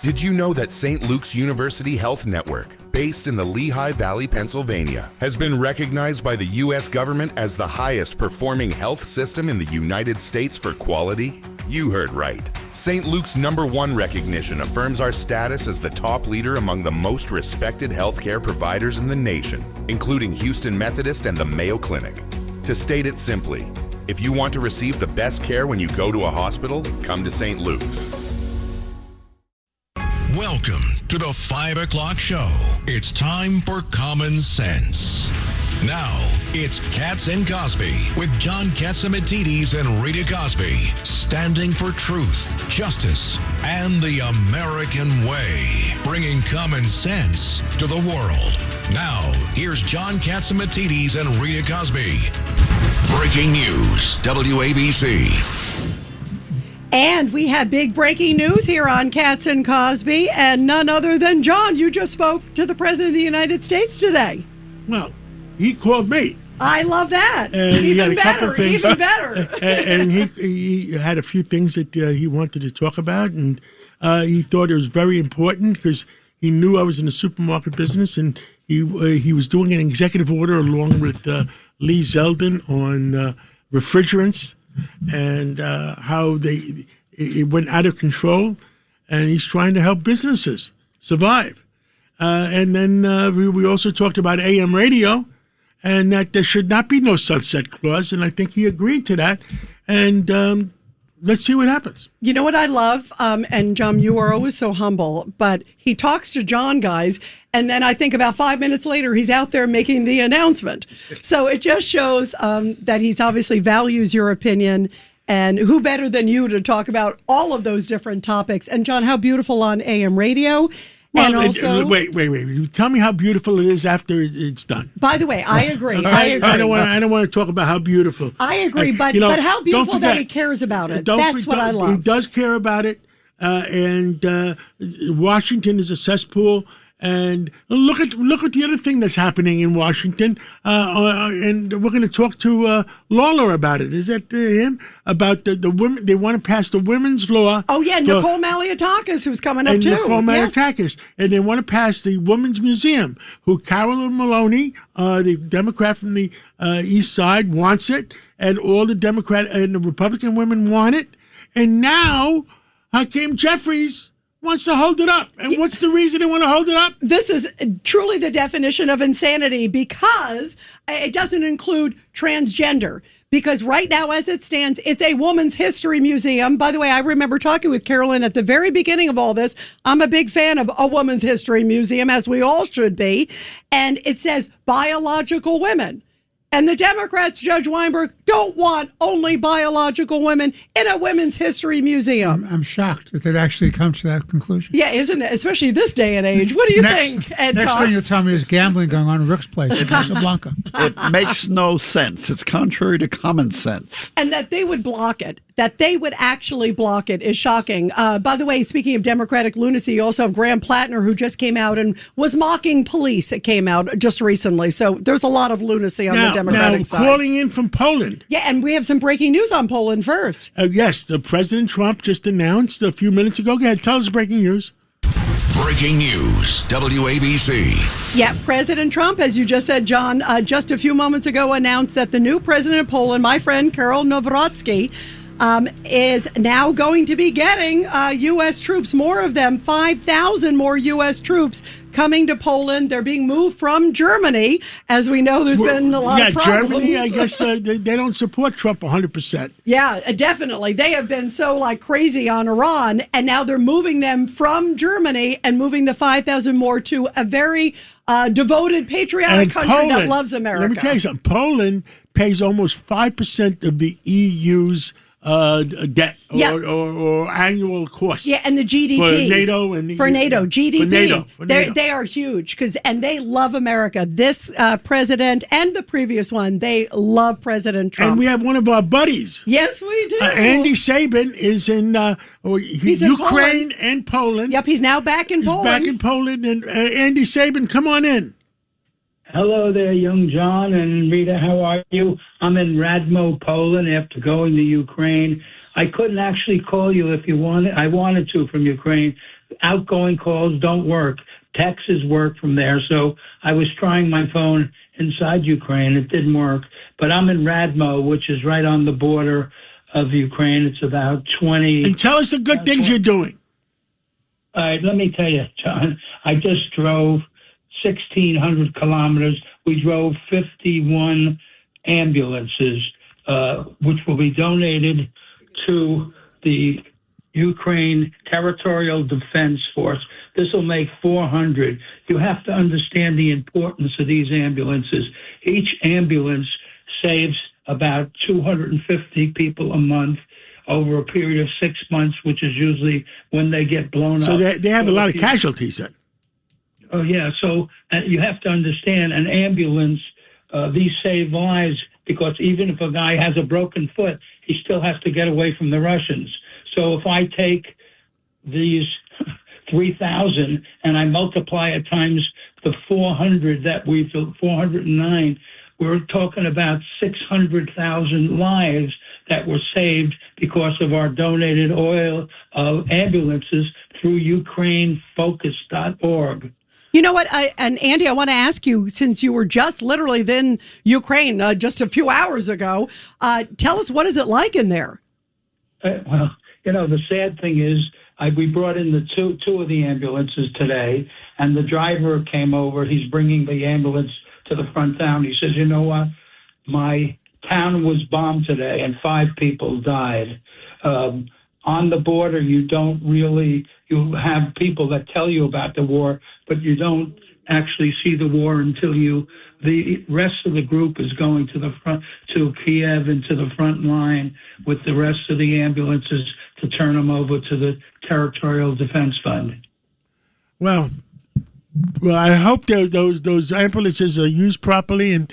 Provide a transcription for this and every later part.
Did you know that St. Luke's University Health Network, based in the Lehigh Valley, Pennsylvania, has been recognized by the U.S. government as the highest performing health system in the United States for quality? You heard right. St. Luke's #1 recognition affirms our status as the top leader among the most respected healthcare providers in the nation, including Houston Methodist and the Mayo Clinic. To state it simply, if you want to receive the best care when you go to a hospital, come to St. Luke's. Welcome to the 5 o'clock show. It's time for Common Sense. Now, it's Katz and Cosby with John Katzimatidis and Rita Cosby, standing for truth, justice, and the American way, bringing common sense to the world. Now, here's John Katzimatidis and Rita Cosby. Breaking news, WABC. And we have big breaking news here on Katz and Cosby, and none other than John. You just spoke to the President of the United States today. Well, he called me. I love that. And even better, even better. And he had a few things that he wanted to talk about, and he thought it was very important because he knew I was in the supermarket business, and he was doing an executive order along with Lee Zeldin on refrigerants and how it went out of control, and he's trying to help businesses survive. And then we also talked about AM radio, and that there should not be no sunset clause, and I think he agreed to that. And let's see what happens. You know what I love? And John, you are always so humble, but he talks to John, guys, and then I think about 5 minutes later, he's out there making the announcement. So it just shows that he's obviously values your opinion, and who better than you to talk about all of those different topics. And John, how beautiful on AM radio. Well, and also, wait. Tell me how beautiful it is after it's done. By the way, I agree. I don't want to talk about how beautiful. I agree, but how beautiful that he cares about it. That's what I love. He does care about it, and Washington is a cesspool. And look at the other thing that's happening in Washington, and we're going to talk to Lawler about it. Is that him? About the women? They want to pass the women's law. Oh yeah, Nicole Malliotakis, who's coming up too. Nicole Malliotakis, and they want to pass the Women's Museum. Who Carolyn Maloney, the Democrat from the East Side, wants it, and all the Democrat and the Republican women want it. And now, Hakeem Jeffries wants to hold it up. And what's the reason they want to hold it up? This is truly the definition of insanity because it doesn't include transgender. Because right now, as it stands, it's a woman's history museum. By the way, I remember talking with Carolyn at the very beginning of all this. I'm a big fan of a woman's history museum, as we all should be. And it says biological women. And the Democrats, Judge Weinberg, don't want only biological women in a women's history museum. I'm shocked that they'd actually come to that conclusion. Yeah, isn't it? Especially this day and age. What do you think, Ed Next Cox? thing you'll tell me is gambling going on in Rook's Place in Casablanca. It makes no sense. It's contrary to common sense. And that they would block it. That they would actually block it is shocking. By the way, speaking of Democratic lunacy, you also have Graham Plattner, who just came out and was mocking police. It came out just recently. So there's a lot of lunacy on the Democratic side. Calling in from Poland. Yeah, and we have some breaking news on Poland first. Yes, the President Trump just announced a few minutes ago. Go ahead, tell us breaking news. Breaking news, WABC. Yeah, President Trump, as you just said, John, just a few moments ago announced that the new president of Poland, my friend Karol Nawrocki, is now going to be getting U.S. troops, more of them, 5,000 more U.S. troops coming to Poland. They're being moved from Germany. As we know, there's been a lot of problems. Germany, I guess they don't support Trump 100%. Yeah, definitely. They have been so crazy on Iran, and now they're moving them from Germany and moving the 5,000 more to a very devoted, patriotic country Poland, that loves America. Let me tell you something. Poland pays almost 5% of the EU's debt or annual cost. Yeah, and the GDP for NATO and GDP. For NATO. They are huge and they love America. This president and the previous one, they love President Trump. And we have one of our buddies. Yes, we do. Andy Sabin is in Ukraine and Poland. Yep, he's now back in Poland. He's back in Poland. And Andy Sabin, come on in. Hello there, young John and Rita. How are you? I'm in Radmo, Poland, after going to Ukraine. I couldn't actually call you if you wanted. I wanted to from Ukraine. outgoing calls don't work. Texts work from there. So I was trying my phone inside Ukraine. It didn't work. But I'm in Radmo, which is right on the border of Ukraine. It's about 20. And tell us the good things you're doing. All right, let me tell you, John. I just drove 1,600 kilometers. We drove 51 ambulances, which will be donated to the Ukraine Territorial Defense Force. This will make 400. You have to understand the importance of these ambulances. Each ambulance saves about 250 people a month over a period of 6 months, which is usually when they get blown up. So they have a lot of casualties then. Oh, yeah. So you have to understand an ambulance, these save lives because even if a guy has a broken foot, he still has to get away from the Russians. So if I take these 3,000 and I multiply it times the 400 that 409, we're talking about 600,000 lives that were saved because of our donated oil ambulances through UkraineFocus.org. You know what? And Andy, I want to ask you, since you were just literally in Ukraine just a few hours ago, tell us, what is it like in there? Well, the sad thing is we brought in the two of the ambulances today, and the driver came over. He's bringing the ambulance to the front town. He says, you know what? My town was bombed today, and 5 people died. On the border, you have people that tell you about the war, but you don't actually see the war until the rest of the group is going to the front, to Kiev and to the front line with the rest of the ambulances to turn them over to the Territorial Defense Fund. Well, I hope those ambulances are used properly. And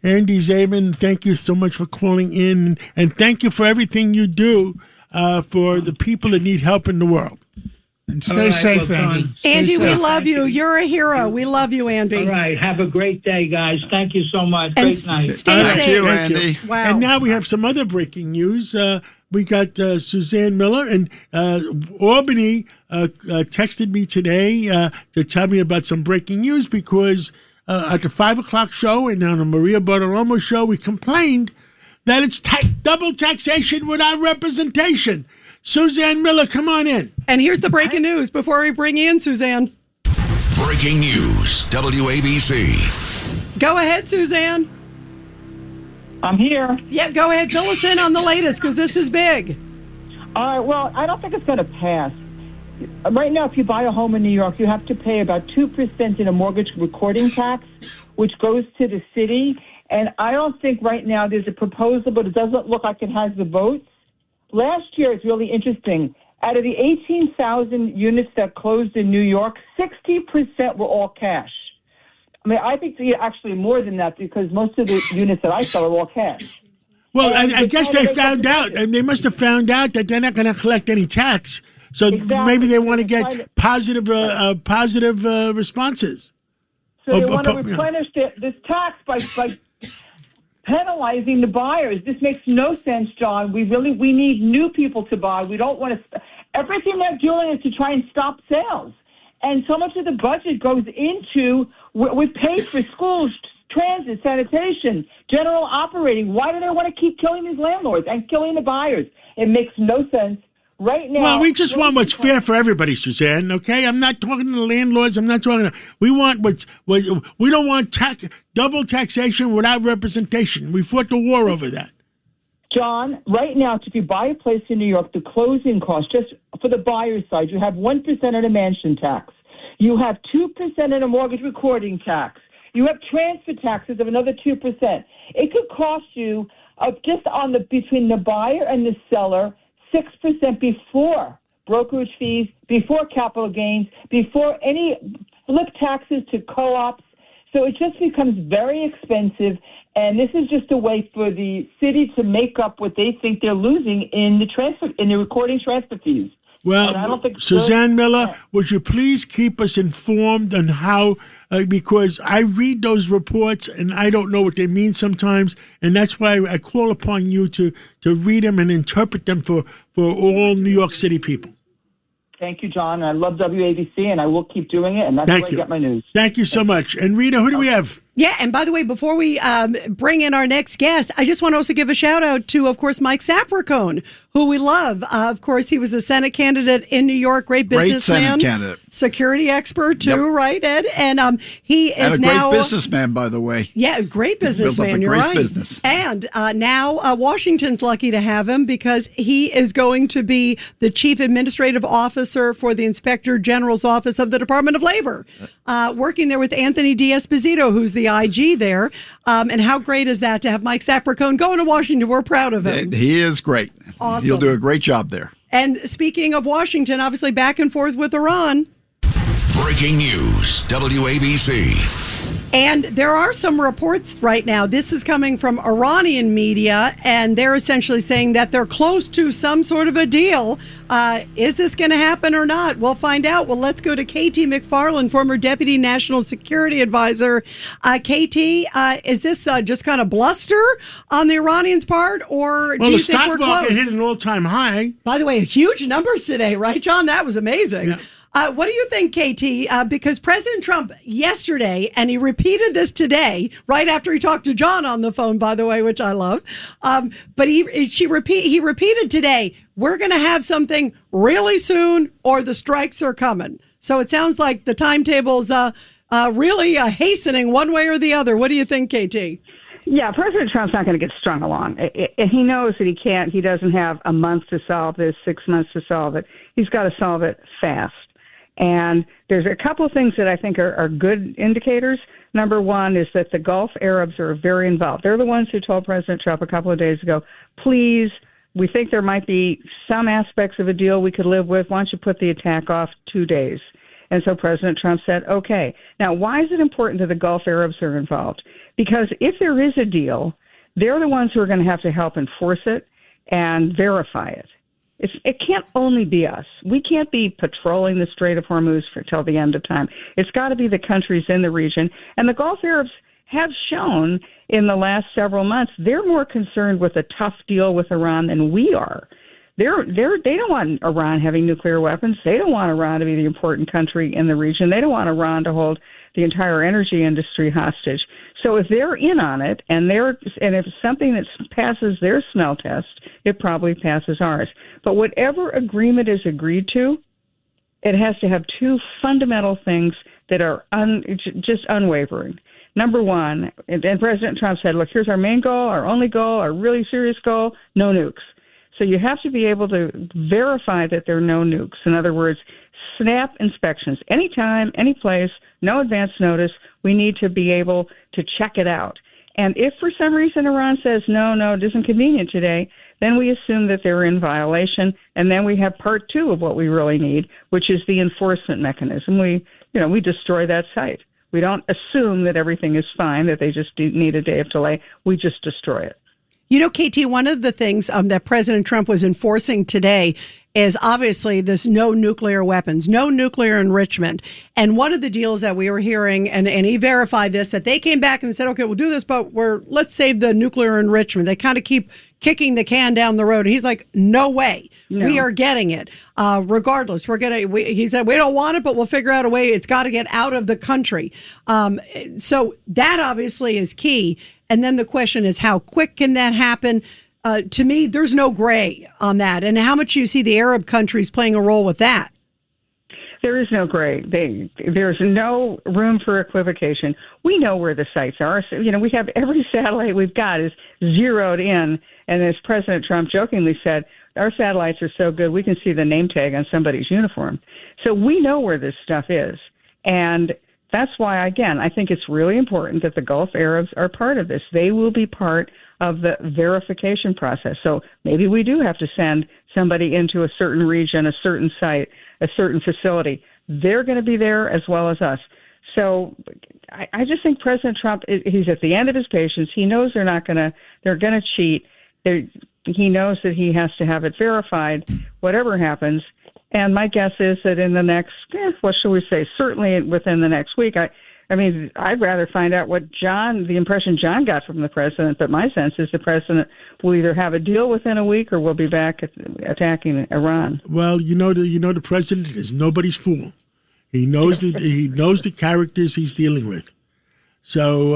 Andy Zaman, thank you so much for calling in, and thank you for everything you do for the people that need help in the world. And stay safe, Andy. Andy, we love you. You're a hero. We love you, Andy. All right. Have a great day, guys. Thank you so much. Great night. Stay safe. Thank you, Andy. Wow. And now we have some other breaking news. We got Suzanne Miller, and Albany texted me today to tell me about some breaking news because at the 5 o'clock show and on the Maria Bartiromo show, we complained that it's double taxation without representation. Suzanne Miller, come on in. And here's the breaking news before we bring you in, Suzanne. Breaking news, WABC. Go ahead, Suzanne. I'm here. Yeah, go ahead. Fill us in on the latest because this is big. All right, well, I don't think it's going to pass. Right now, if you buy a home in New York, you have to pay about 2% in a mortgage recording tax, which goes to the city. And I don't think right now there's a proposal, but it doesn't look like it has the votes. Last year, it's really interesting. Out of the 18,000 units that closed in New York, 60% were all cash. I mean, I think actually more than that because most of the units that I sell are all cash. Well, I guess they found out, and they must have found out that they're not going to collect any tax. So maybe they want to get positive responses. So they want to replenish this tax by penalizing the buyers. This makes no sense, John. We need new people to buy. We don't want to. Everything they're doing is to try and stop sales. And so much of the budget goes into we pay for schools, transit, sanitation, general operating. Why do they want to keep killing these landlords and killing the buyers? It makes no sense. Right now, well, we just want what's fair for everybody, Suzanne. Okay, I'm not talking to the landlords. I'm not talking to. We want we don't want double taxation without representation. We fought the war over that. John, right now, if you buy a place in New York, the closing cost, just for the buyer's side, you have 1% in a mansion tax. You have 2% in a mortgage recording tax. You have transfer taxes of another 2%. It could cost you just on between the buyer and the seller 6% before brokerage fees, before capital gains, before any flip taxes to co-ops. So it just becomes very expensive, and this is just a way for the city to make up what they think they're losing in the recording transfer fees. Well, I don't think Suzanne Miller, would you please keep us informed on how, because I read those reports and I don't know what they mean sometimes, and that's why I call upon you to read them and interpret them for all New York City people. Thank you, John. I love WABC, and I will keep doing it, and that's Thank where you. I get my news. Thank you so much. And Rita, who do we have? Yeah, and by the way, before we bring in our next guest, I just want to also give a shout out to, of course, Mike Sapricone, who we love. Of course, he was a Senate candidate in New York, great businessman, Senate candidate, security expert too, right, Ed? And he is and a now great businessman, by the way. Yeah, great businessman. You're right. Business. And now Washington's lucky to have him because he is going to be the chief administrative officer for the Inspector General's office of the Department of Labor, working there with Anthony D'Esposito, who's the IG there. And how great is that to have Mike Sapricone going to Washington? We're proud of him. He is great. Awesome. He'll do a great job there. And speaking of Washington, obviously back and forth with Iran. Breaking news, WABC. And there are some reports right now. This is coming from Iranian media, and they're essentially saying that they're close to some sort of a deal. Is this going to happen or not? We'll find out. Well, let's go to KT McFarland, former Deputy National Security Advisor. KT, is this just kind of bluster on the Iranians' part, or do you think we're close? Well, the stock market hit an all-time high. By the way, huge numbers today, right, John? That was amazing. Yeah. What do you think, KT? Because President Trump yesterday, and he repeated this today, right after he talked to John on the phone, by the way, which I love. But he repeated today, we're going to have something really soon, or the strikes are coming. So it sounds like the timetable's really hastening one way or the other. What do you think, KT? Yeah, President Trump's not going to get strung along. He knows that he can't. He doesn't have a month to solve this, 6 months to solve it. He's got to solve it fast. And there's a couple of things that I think are good indicators. Number one is that the Gulf Arabs are very involved. They're the ones who told President Trump a couple of days ago, please, we think there might be some aspects of a deal we could live with. Why don't you put the attack off 2 days? And so President Trump said, okay. Now, why is it important that the Gulf Arabs are involved? Because if there is a deal, they're the ones who are going to have to help enforce it and verify it. It can't only be us. We can't be patrolling the Strait of Hormuz till the end of time. It's got to be the countries in the region. And the Gulf Arabs have shown in the last several months they're more concerned with a tough deal with Iran than we are. They don't want Iran having nuclear weapons. They don't want Iran to be the important country in the region. They don't want Iran to hold the entire energy industry hostage. So if they're in on it, and if it's something that passes their smell test, it probably passes ours. But whatever agreement is agreed to, it has to have two fundamental things that are just unwavering. Number one, and President Trump said, look, here's our main goal, our only goal, our really serious goal, no nukes. So you have to be able to verify that there are no nukes. In other words, snap inspections. Anytime, any place, no advance notice, we need to be able to check it out. And if for some reason Iran says, no, it isn't convenient today, then we assume that they're in violation, and then we have part two of what we really need, which is the enforcement mechanism. We destroy that site. We don't assume that everything is fine, that they just need a day of delay. We just destroy it. You know, KT, one of the things that President Trump was enforcing today is obviously this no nuclear weapons, no nuclear enrichment. And one of the deals that we were hearing, and he verified this, that they came back and said, okay, we'll do this, but let's save the nuclear enrichment. They kind of keep kicking the can down the road. And he's like, no way. No. We are getting it. Regardless, he said, we don't want it, but we'll figure out a way. It's got to get out of the country. So that obviously is key. And then the question is, how quick can that happen? To me, there's no gray on that. And how much do you see the Arab countries playing a role with that? There is no gray. There's no room for equivocation. We know where the sites are. So, we have every satellite we've got is zeroed in. And as President Trump jokingly said, our satellites are so good we can see the name tag on somebody's uniform. So we know where this stuff is. And that's why, again, I think it's really important that the Gulf Arabs are part of this. They will be part of the verification process. So maybe we do have to send somebody into a certain region, a certain site, a certain facility. They're going to be there as well as us. So I just think President Trump, he's at the end of his patience. He knows they're going to cheat. He knows that he has to have it verified, whatever happens. And my guess is that in the next, what shall we say, certainly within the next week, I mean, I'd rather find out the impression John got from the president, but my sense is the president will either have a deal within a week or we'll be back attacking Iran. Well, the president is nobody's fool. He knows the characters he's dealing with. So,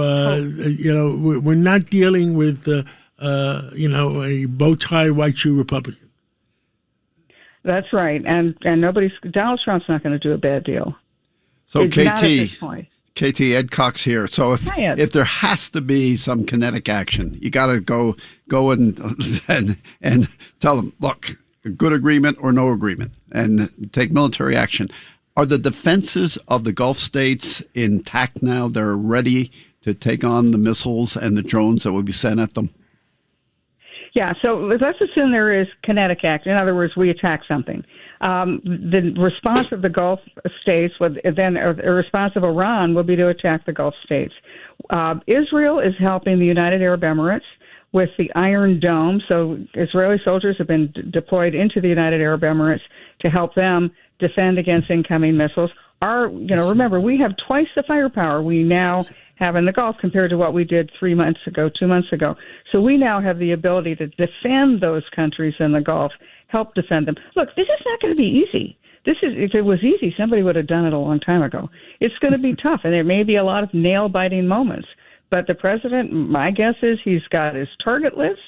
we're not dealing with, a bow tie, white shoe Republican. That's right. And Donald Trump's not going to do a bad deal. So, Not at this point. KT, Ed Cox here. So if there has to be some kinetic action, you got to go and tell them, look, good agreement or no agreement, and take military action. Are the defenses of the Gulf states intact now? They're ready to take on the missiles and the drones that will be sent at them? Yeah, so let's assume there is kinetic action. In other words, we attack something. The response of the Gulf states, then a response of Iran will be to attack the Gulf states. Israel is helping the United Arab Emirates with the Iron Dome. So Israeli soldiers have been deployed into the United Arab Emirates to help them defend against incoming missiles. Remember, we have twice the firepower we now have in the Gulf compared to what we did 2 months ago. So we now have the ability to defend those countries in the Gulf, help defend them. Look, this is not going to be easy. If it was easy, somebody would have done it a long time ago. It's going to be tough, and there may be a lot of nail-biting moments. But the president, my guess is he's got his target list,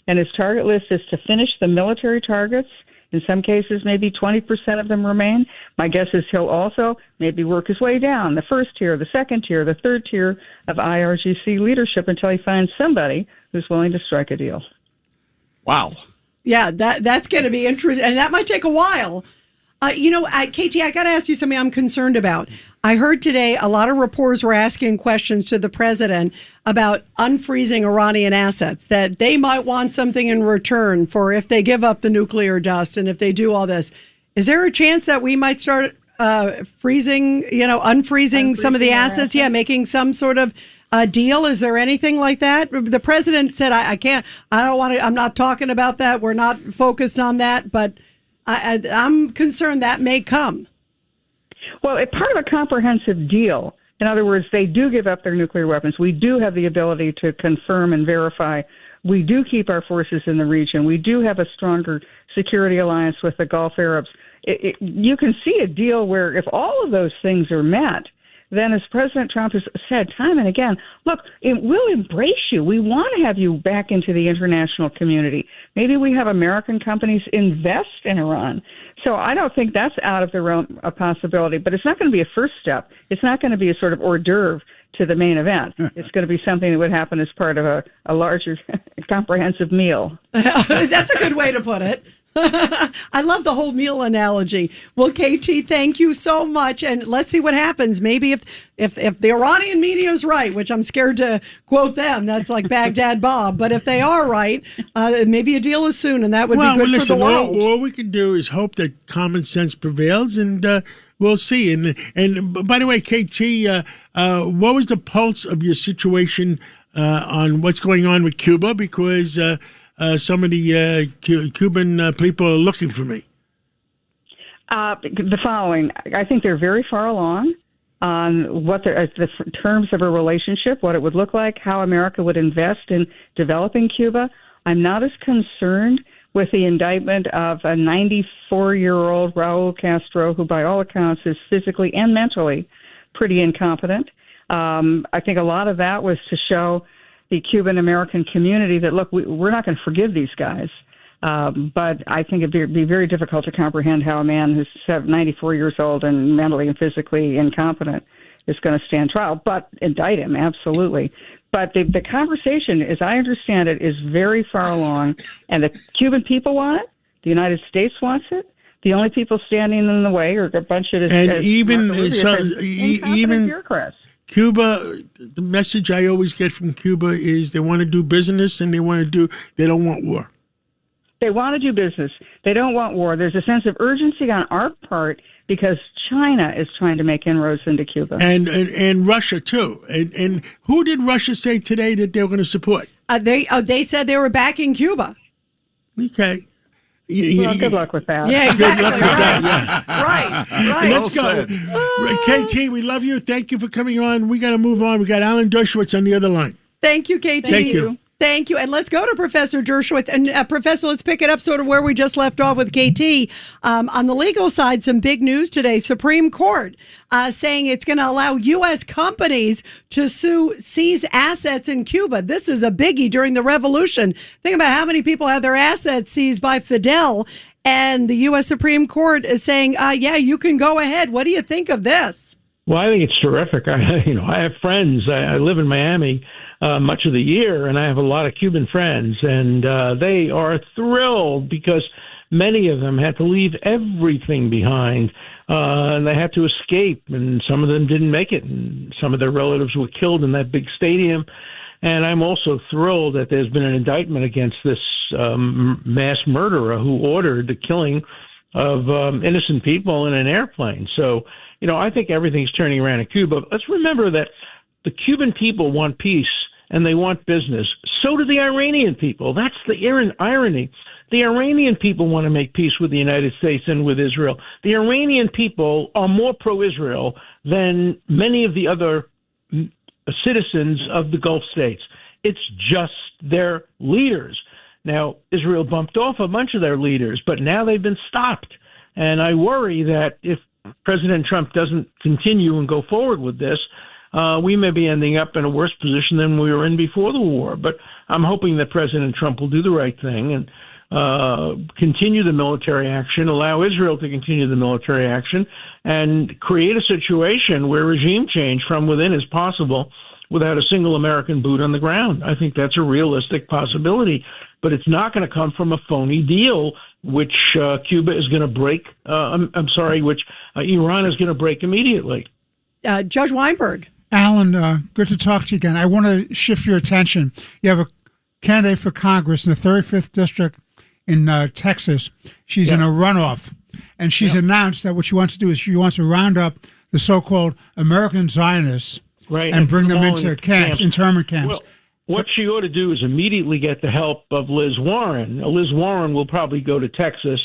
and his target list is to finish the military targets. In some cases, maybe 20% of them remain. My guess is he'll also maybe work his way down the first tier, the second tier, the third tier of IRGC leadership until he finds somebody who's willing to strike a deal. Wow. Yeah, that's going to be interesting, and that might take a while. KT, I got to ask you something I'm concerned about. I heard today a lot of reporters were asking questions to the president about unfreezing Iranian assets, that they might want something in return for if they give up the nuclear dust and if they do all this. Is there a chance that we might start unfreezing some of the assets? Yeah, making some sort of deal? Is there anything like that? The president said, I can't, I don't want to, I'm not talking about that. We're not focused on that, but I'm concerned that may come. Well, it's part of a comprehensive deal. In other words, they do give up their nuclear weapons. We do have the ability to confirm and verify. We do keep our forces in the region. We do have a stronger security alliance with the Gulf Arabs. You can see a deal where if all of those things are met, then as President Trump has said time and again, look, we'll embrace you. We want to have you back into the international community. Maybe we have American companies invest in Iran. So I don't think that's out of the realm of possibility, but it's not going to be a first step. It's not going to be a sort of hors d'oeuvre to the main event. It's going to be something that would happen as part of a larger comprehensive meal. That's a good way to put it. I love the whole meal analogy. Well, KT, thank you so much. And let's see what happens. Maybe if the Iranian media is right, which I'm scared to quote them, that's like Baghdad Bob. But if they are right, maybe a deal is soon, and that would be good for the world. All we can do is hope that common sense prevails, and we'll see. And by the way, KT, what was the pulse of your situation on what's going on with Cuba? Because some of the Cuban people are looking for me. The following. I think they're very far along on what the terms of a relationship, what it would look like, how America would invest in developing Cuba. I'm not as concerned with the indictment of a 94-year-old Raul Castro, who by all accounts is physically and mentally pretty incompetent. I think a lot of that was to show the Cuban-American community that, look, we're not going to forgive these guys. But I think it'd be very difficult to comprehend how a man who's 94 years old and mentally and physically incompetent is going to stand trial. But indict him, absolutely. But the conversation, as I understand it, is very far along, and the Cuban people want it. The United States wants it. The only people standing in the way are a bunch of even bureaucrats. Cuba, the message I always get from Cuba is they want to do business and they don't want war. They want to do business. They don't want war. There's a sense of urgency on our part because China is trying to make inroads into Cuba. And Russia, too. And who did Russia say today that they were going to support? They said they were backing Cuba. Okay. Well, good luck with that. Yeah, exactly. Good luck with that, Right. Let's go. KT, we love you. Thank you for coming on. We got to move on. We got Alan Dershowitz on the other line. Thank you, KT. Thank you. Thank you. And let's go to Professor Dershowitz. And Professor, let's pick it up sort of where we just left off with KT. On the legal side, some big news today. Supreme Court saying it's going to allow U.S. companies to seize assets in Cuba. This is a biggie during the revolution. Think about how many people had their assets seized by Fidel. And the U.S. Supreme Court is saying, yeah, you can go ahead. What do you think of this? Well, I think it's terrific. I have friends. I live in Miami much of the year, and I have a lot of Cuban friends, and they are thrilled because many of them had to leave everything behind, and they had to escape, and some of them didn't make it, and some of their relatives were killed in that big stadium. And I'm also thrilled that there's been an indictment against this mass murderer who ordered the killing of innocent people in an airplane. So, I think everything's turning around in Cuba. Let's remember that the Cuban people want peace and they want business. So do the Iranian people. That's the irony. The Iranian people want to make peace with the United States and with Israel. The Iranian people are more pro-Israel than many of the other citizens of the Gulf states. It's just their leaders. Now, Israel bumped off a bunch of their leaders, but now they've been stopped. And I worry that if President Trump doesn't continue and go forward with this, we may be ending up in a worse position than we were in before the war. But I'm hoping that President Trump will do the right thing and continue the military action, allow Israel to continue the military action, and create a situation where regime change from within is possible without a single American boot on the ground. I think that's a realistic possibility, but it's not going to come from a phony deal, which Cuba is going to break. Which Iran is going to break immediately. Judge Weinberg. Alan, good to talk to you again. I want to shift your attention. You have a candidate for Congress in the 35th District in Texas. She's in a runoff, and she's announced that what she wants to do is she wants to round up the so-called American Zionists and bring them into camps, internment camps. Well, what she ought to do is immediately get the help of Liz Warren. Liz Warren will probably go to Texas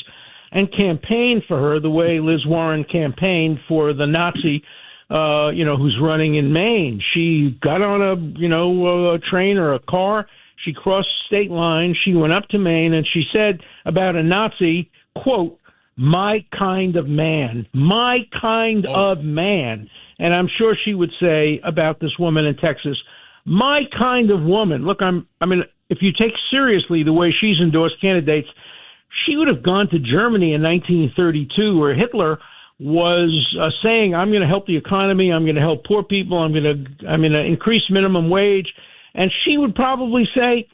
and campaign for her the way Liz Warren campaigned for the Nazi who's running in Maine. She got on a train or a car. She crossed state lines. She went up to Maine, and she said about a Nazi, quote, "my kind of man, my kind of man." And I'm sure she would say about this woman in Texas, "my kind of woman." Look, if you take seriously the way she's endorsed candidates, she would have gone to Germany in 1932, where Hitler was saying, "I'm going to help the economy. I'm going to help poor people. I'm going to increase minimum wage." And she would probably say,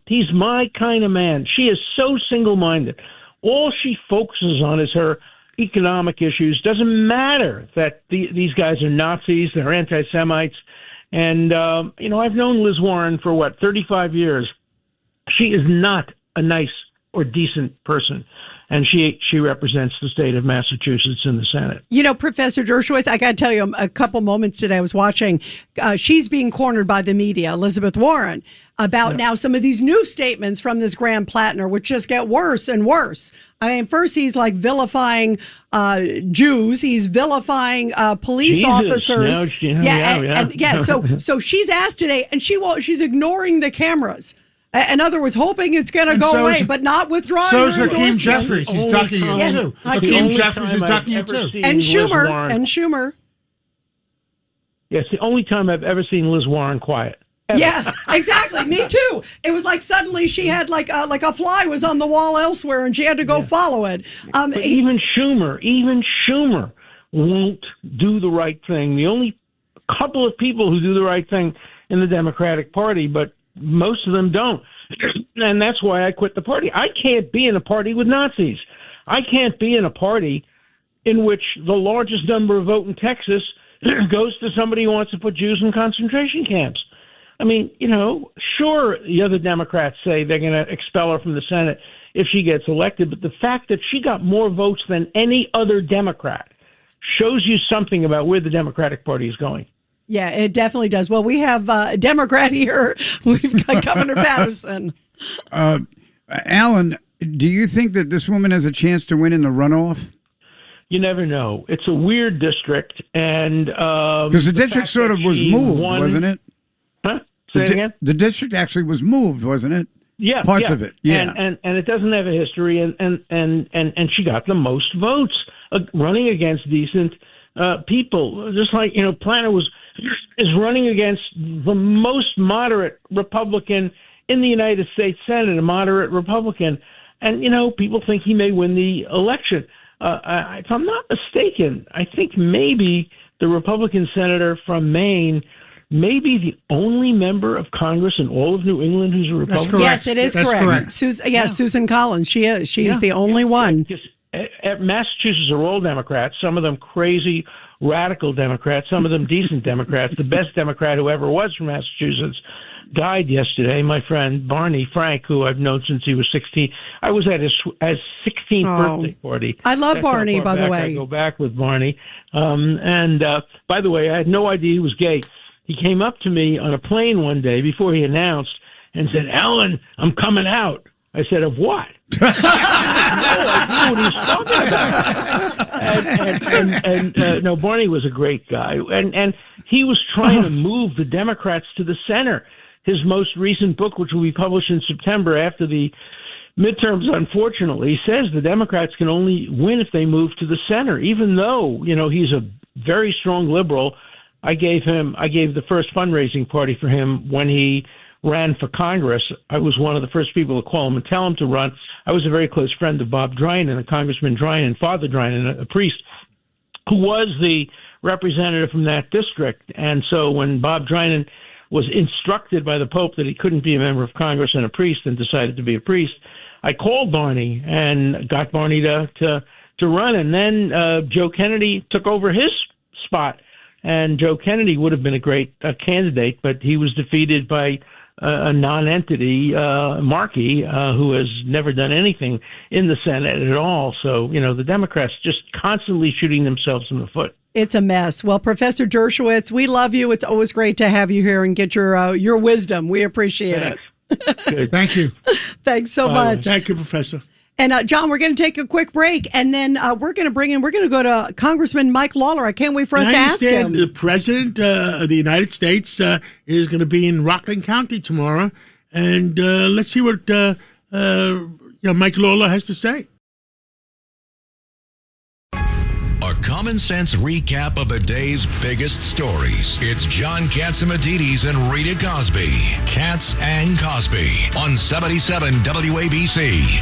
he's my kind of man. She is so single-minded. All she focuses on is her economic issues. Doesn't matter that these guys are Nazis, they're anti-Semites. And, I've known Liz Warren for, 35 years. She is not a nice or decent person. And she represents the state of Massachusetts in the Senate. Professor Dershowitz, I got to tell you, a couple moments today I was watching, she's being cornered by the media, Elizabeth Warren, about now some of these new statements from this Graham Plattner, which just get worse and worse. I mean, first he's like vilifying Jews, he's vilifying police officers. So she's asked today, and she's ignoring the cameras. In other words, hoping it's going to go away, but not withdrawing her endorsement. Hakeem Jeffries. He's ducking it, too. Hakeem Jeffries is ducking it, too. And Schumer. Yes, the only time I've ever seen Liz Warren quiet. Ever. Yeah, exactly. Me too. It was like suddenly she had like a fly was on the wall elsewhere, and she had to go follow it. But even Schumer won't do the right thing. The only couple of people who do the right thing in the Democratic Party, but most of them don't. And that's why I quit the party. I can't be in a party with Nazis. I can't be in a party in which the largest number of vote in Texas goes to somebody who wants to put Jews in concentration camps. I mean, sure, the other Democrats say they're going to expel her from the Senate if she gets elected, but the fact that she got more votes than any other Democrat shows you something about where the Democratic Party is going. Yeah, it definitely does. Well, we have a Democrat here. We've got Governor Patterson. Alan, Do you think that this woman has a chance to win in the runoff? You never know. It's a weird district, and because the district sort of was moved, wasn't it? Huh? Say it again. The district actually was moved, wasn't it? Yeah, parts of it. Yeah, and it doesn't have a history, and she got the most votes running against decent people. Just like Planner is running against the most moderate Republican in the United States Senate, a moderate Republican, and people think he may win the election. If I'm not mistaken, I think maybe the Republican senator from Maine may be the only member of Congress in all of New England who's a Republican. Yes, it is correct. Susan Collins. She is. She is the only one. Massachusetts are all Democrats. Some of them crazy, radical Democrats. Some of them decent Democrats. The best Democrat who ever was from Massachusetts died yesterday. My friend Barney Frank, who I've known since he was 16. I was at his 16th birthday party. I love Barney, by the way. I go back with Barney. And by the way, I had no idea he was gay. He came up to me on a plane one day before he announced and said, "Ellen, I'm coming out." I said, "Of what?" No idea what he's talking about. No, Barney was a great guy, and he was trying to move the Democrats to the center. His most recent book, which will be published in September after the midterms, unfortunately, says the Democrats can only win if they move to the center, even though he's a very strong liberal. I gave the first fundraising party for him when he ran for Congress. I was one of the first people to call him and tell him to run. I was a very close friend of Bob Drinan, Congressman Drinan, Father Drinan, a priest, who was the representative from that district. And so when Bob Drinan was instructed by the Pope that he couldn't be a member of Congress and a priest and decided to be a priest, I called Barney and got Barney to run. And then Joe Kennedy took over his spot. And Joe Kennedy would have been a great candidate, but he was defeated by a non-entity, Markey, who has never done anything in the Senate at all. So, the Democrats just constantly shooting themselves in the foot. It's a mess. Well, Professor Dershowitz, we love you. It's always great to have you here and get your wisdom. We appreciate it. Thank you. Thanks so much. Thank you, Professor. And John, we're going to take a quick break, and then we're going to go to Congressman Mike Lawler. I can't wait for us to ask him. The President of the United States is going to be in Rockland County tomorrow, and let's see what Mike Lawler has to say. A common sense recap of the day's biggest stories. It's John Catsimatidis and Rita Cosby. Katz and Cosby on 77 WABC.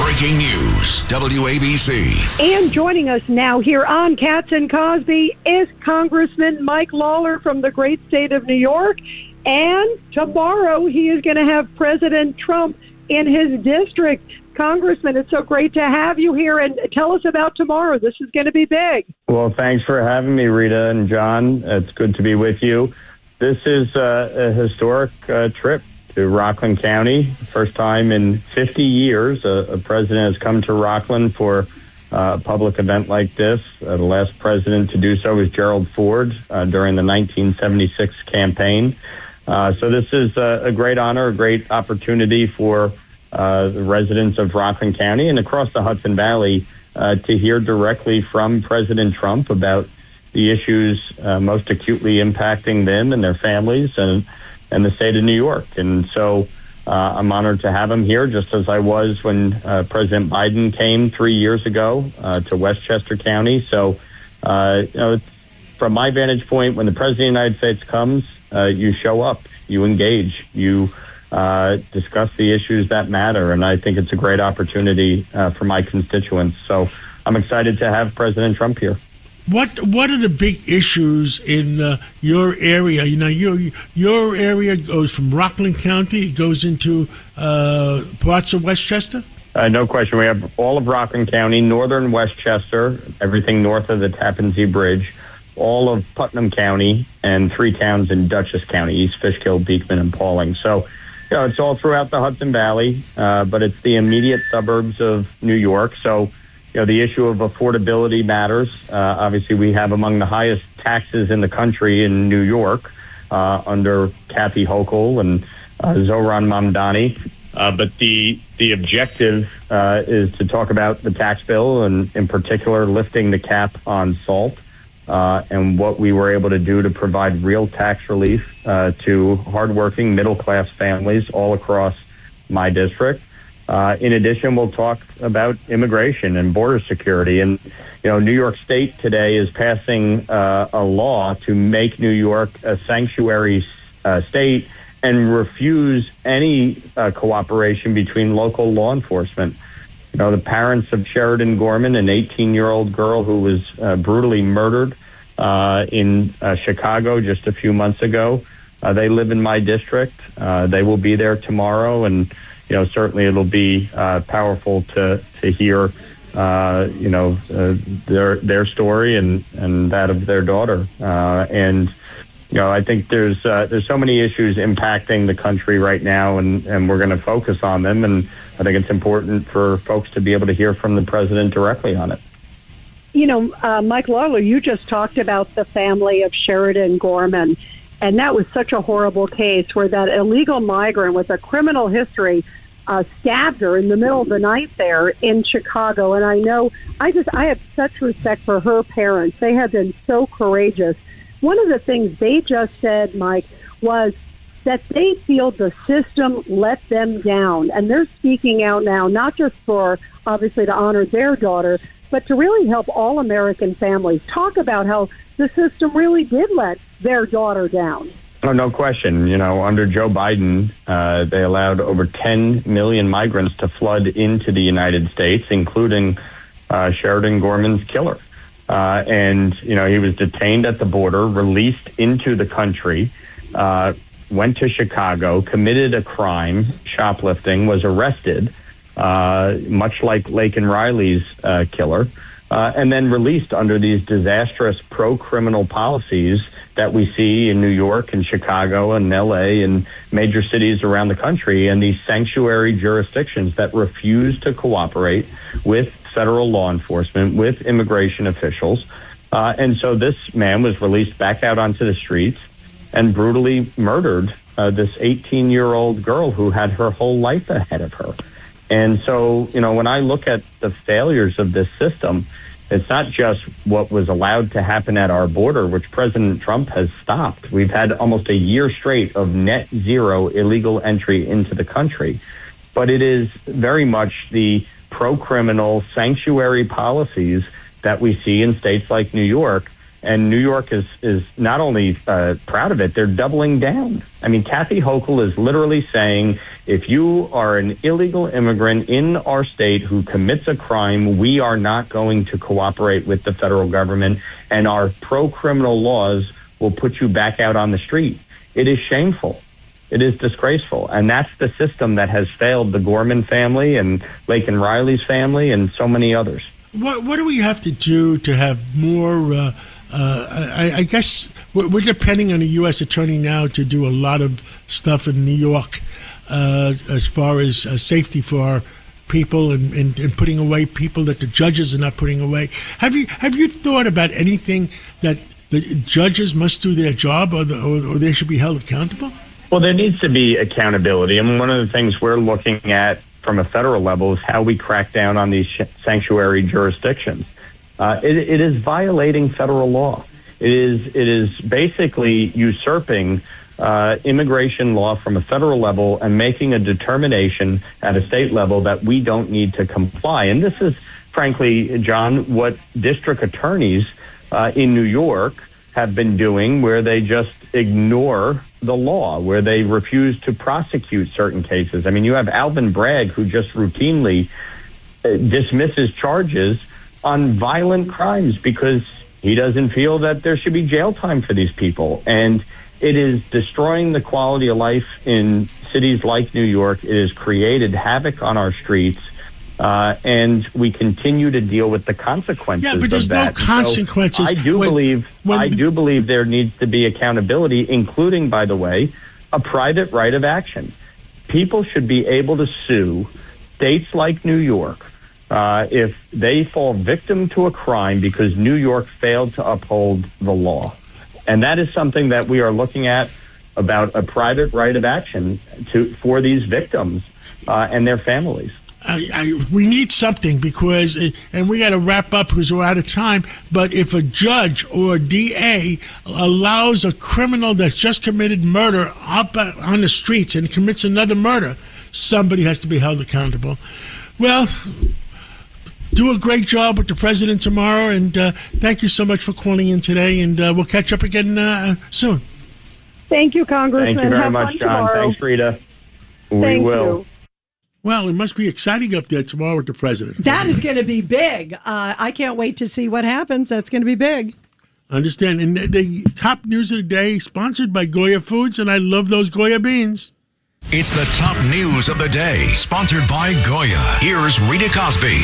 Breaking news, WABC. And joining us now here on Katz and Cosby is Congressman Mike Lawler from the great state of New York. And tomorrow he is going to have President Trump in his district. Congressman, it's so great to have you here. And tell us about tomorrow. This is going to be big. Well, thanks for having me, Rita and John. It's good to be with you. This is a historic trip to Rockland County. First time in 50 years a president has come to Rockland for a public event like this. The last president to do so was Gerald Ford during the 1976 campaign. So this is a great honor, a great opportunity for the residents of Rockland County and across the Hudson Valley to hear directly from President Trump about the issues most acutely impacting them and their families and the state of New York. And so I'm honored to have him here, just as I was when President Biden came 3 years ago to Westchester County. So, from my vantage point, when the President of the United States comes, you show up, you engage, you discuss the issues that matter. And I think it's a great opportunity for my constituents. So I'm excited to have President Trump here. What are the big issues in your area? Your area goes from Rockland County, it goes into parts of Westchester? No question. We have all of Rockland County, northern Westchester, everything north of the Tappan Zee Bridge, all of Putnam County, and 3 towns in Dutchess County, East Fishkill, Beekman, and Pauling. So, it's all throughout the Hudson Valley, but it's the immediate suburbs of New York. So, the issue of affordability matters. Obviously, we have among the highest taxes in the country in New York under Kathy Hochul and Zohran Mamdani. But the objective is to talk about the tax bill and, in particular, lifting the cap on salt and what we were able to do to provide real tax relief to hardworking middle-class families all across my district. In addition, we'll talk about immigration and border security. And, New York State today is passing a law to make New York a sanctuary state and refuse any cooperation between local law enforcement. The parents of Sheridan Gorman, an 18-year-old girl who was brutally murdered in Chicago just a few months ago, they live in my district. They will be there tomorrow, and certainly it'll be powerful to hear their story and that of their daughter. I think there's so many issues impacting the country right now, and we're going to focus on them. And I think it's important for folks to be able to hear from the president directly on it. Mike Lawler, you just talked about the family of Sheridan Gorman, and that was such a horrible case where that illegal migrant with a criminal history stabbed her in the middle of the night there in Chicago. And I have such respect for her parents. They have been so courageous. One of the things they just said, Mike, was that they feel the system let them down. And they're speaking out now, not just for, obviously, to honor their daughter, but to really help all American families. Talk about how the system really did let their daughter down. Oh, no question. Under Joe Biden, they allowed over 10 million migrants to flood into the United States, including Sheridan Gorman's killer. And he was detained at the border, released into the country, went to Chicago, committed a crime, shoplifting, was arrested, much like Laken Riley's killer, and then released under these disastrous pro-criminal policies that we see in New York and Chicago and L.A. and major cities around the country, and these sanctuary jurisdictions that refuse to cooperate with federal law enforcement, with immigration officials. And so this man was released back out onto the streets and brutally murdered this 18-year-old girl who had her whole life ahead of her. And so, when I look at the failures of this system, it's not just what was allowed to happen at our border, which President Trump has stopped. We've had almost a year straight of net zero illegal entry into the country. But it is very much the pro-criminal sanctuary policies that we see in states like New York. And New York is not only proud of it, they're doubling down. I mean, Kathy Hochul is literally saying, if you are an illegal immigrant in our state who commits a crime, we are not going to cooperate with the federal government, and our pro-criminal laws will put you back out on the street. It is shameful. It is disgraceful. And that's the system that has failed the Gorman family and Laken Riley's family and so many others. What do we have to do to have more... I guess we're depending on the U.S. attorney now to do a lot of stuff in New York as far as safety for our people and putting away people that the judges are not putting away. Have you thought about anything that the judges must do their job or they should be held accountable? Well, there needs to be accountability. And one of the things we're looking at from a federal level is how we crack down on these sanctuary jurisdictions. It is violating federal law. It is basically usurping immigration law from a federal level and making a determination at a state level that we don't need to comply. And this is, frankly, John, what district attorneys in New York have been doing, where they just ignore the law, where they refuse to prosecute certain cases. I mean, you have Alvin Bragg, who just routinely dismisses charges on violent crimes because he doesn't feel that there should be jail time for these people. And it is destroying the quality of life in cities like New York. It has created havoc on our streets. And we continue to deal with the consequences of that. Yeah, but there's no consequences. So I do believe there needs to be accountability, including, by the way, a private right of action. People should be able to sue states like New York if they fall victim to a crime because New York failed to uphold the law. And that is something that we are looking at about a private right of action for these victims and their families. We need something because, and we got to wrap up because we're out of time, but if a judge or a DA allows a criminal that's just committed murder up on the streets and commits another murder, somebody has to be held accountable. Well, do a great job with the president tomorrow, and thank you so much for calling in today, and we'll catch up again soon. Thank you, Congressman. Thank you very Have much, fun John. tomorrow. Thanks, Rita. We Thank will. you. Well, it must be exciting up there tomorrow with the president. That is going to be big. I can't wait to see what happens. That's going to be big. Understand. And the top news of the day, sponsored by Goya Foods, and I love those Goya beans. It's the top news of the day, sponsored by Goya. Here's Rita Cosby.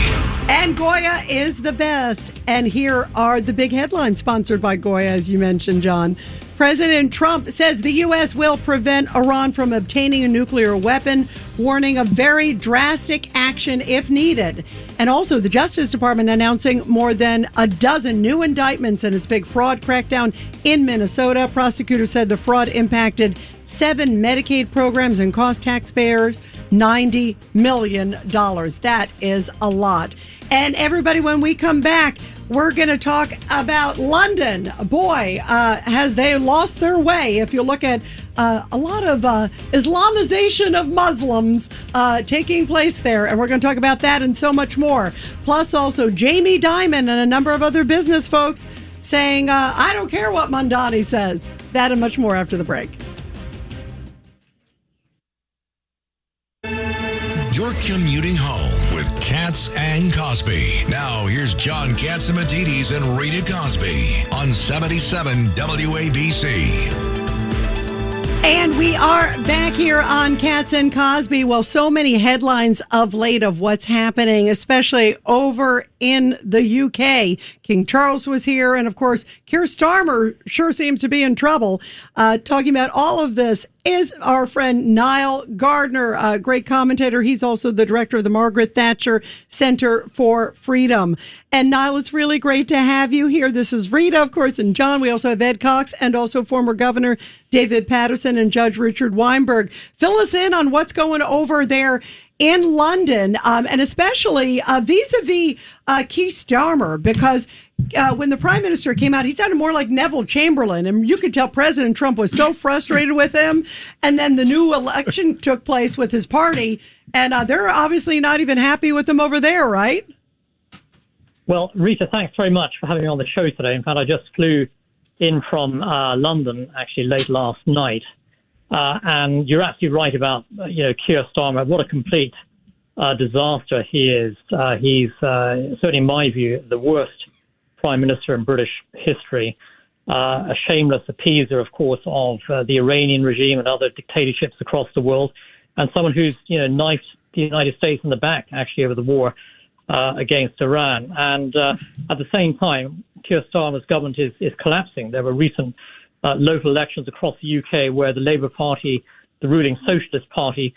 And Goya is the best. And here are the big headlines sponsored by Goya, as you mentioned, John. President Trump says the U.S. will prevent Iran from obtaining a nuclear weapon, warning of very drastic action if needed. And also the Justice Department announcing more than a dozen new indictments in its big fraud crackdown in Minnesota. Prosecutors said the fraud impacted 7 Medicaid programs and cost taxpayers $90 million. That is a lot. And everybody, when we come back, we're going to talk about London. Boy, has they lost their way. If you look at a lot of Islamization of Muslims taking place there. And we're going to talk about that and so much more. Plus also Jamie Dimon and a number of other business folks saying, I don't care what Mondani says. That and much more after the break. You're commuting home with Katz and Cosby. Now, here's John Katzimatidis and Rita Cosby on 77 WABC. And we are back here on Katz and Cosby. Well, so many headlines of late of what's happening, especially over in the UK. King Charles was here, and of course, Keir Starmer sure seems to be in trouble. Talking about all of this is our friend Niall Gardner, a great commentator. He's also the director of the Margaret Thatcher Center for Freedom. And Niall, it's really great to have you here. This is Rita, of course, and John. We also have Ed Cox and also former Governor David Patterson and Judge Richard Weinberg. Fill us in on what's going over there in London, and especially vis-a-vis Keir Starmer, because when the Prime Minister came out, he sounded more like Neville Chamberlain, and you could tell President Trump was so frustrated with him. And then the new election took place with his party, and they're obviously not even happy with him over there, right? Well, Rita, thanks very much for having me on the show today. In fact, I just flew in from London, actually late last night. And you're absolutely right about, Keir Starmer. What a complete disaster he is. He's, certainly in my view, the worst Prime Minister in British history. A shameless appeaser, of course, of the Iranian regime and other dictatorships across the world. And someone who's, knifed the United States in the back, actually, over the war against Iran. And at the same time, Keir Starmer's government is collapsing. There were recent local elections across the UK where the Labour Party, the ruling Socialist Party,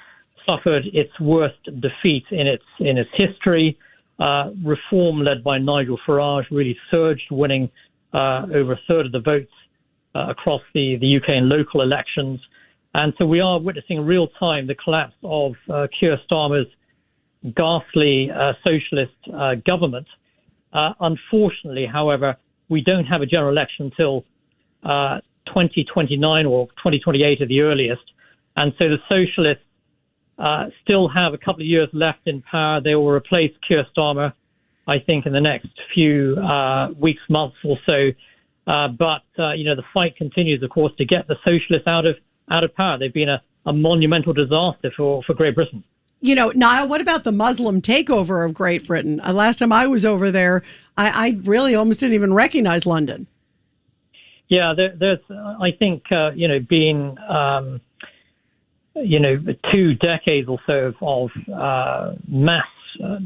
suffered its worst defeat in its history. Reform led by Nigel Farage really surged, winning over a third of the votes across the UK in local elections. And so we are witnessing in real time the collapse of Keir Starmer's ghastly socialist government. Unfortunately, however, we don't have a general election until 2029 or 2028 at the earliest. And so the socialists still have a couple of years left in power. They will replace Keir Starmer, I think, in the next few weeks, months or so. But the fight continues, of course, to get the socialists out of power. They've been a monumental disaster for Great Britain. Niall, what about the Muslim takeover of Great Britain? Last time I was over there, I really almost didn't even recognize London. Yeah, there's, I think, been, 2 decades or so of mass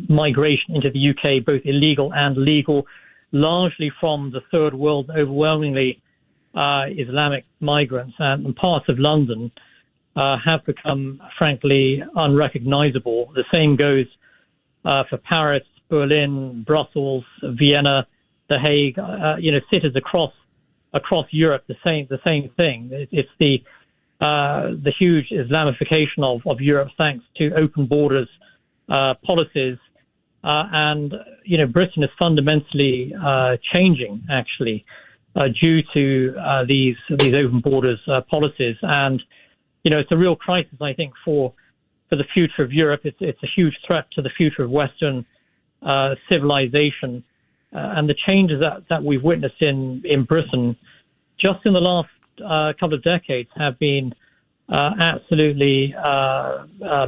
migration into the UK, both illegal and legal, largely from the third world, overwhelmingly Islamic migrants, and parts of London have become, frankly, unrecognizable. The same goes for Paris, Berlin, Brussels, Vienna, The Hague, cities across Europe, the same thing. It's the the huge Islamification of Europe thanks to open borders policies. And, Britain is fundamentally changing, actually, due to these open borders policies. And, it's a real crisis, I think, for the future of Europe. It's a huge threat to the future of Western civilization. And the changes that we've witnessed in Britain just in the last couple of decades have been absolutely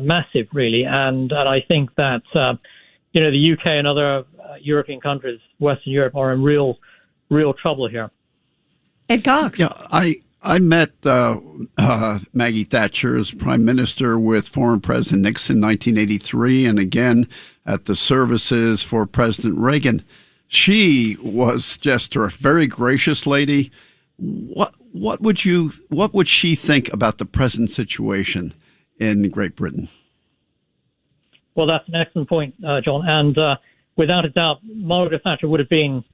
massive, really. And I think that, the UK and other European countries, Western Europe, are in real trouble here. Ed Cox. Yeah, I met Maggie Thatcher as Prime Minister with former President Nixon in 1983, and again at the services for President Reagan. She was just a very gracious lady. What would she think about the present situation in Great Britain? Well, that's an excellent point, John. And without a doubt, Margaret Thatcher would have been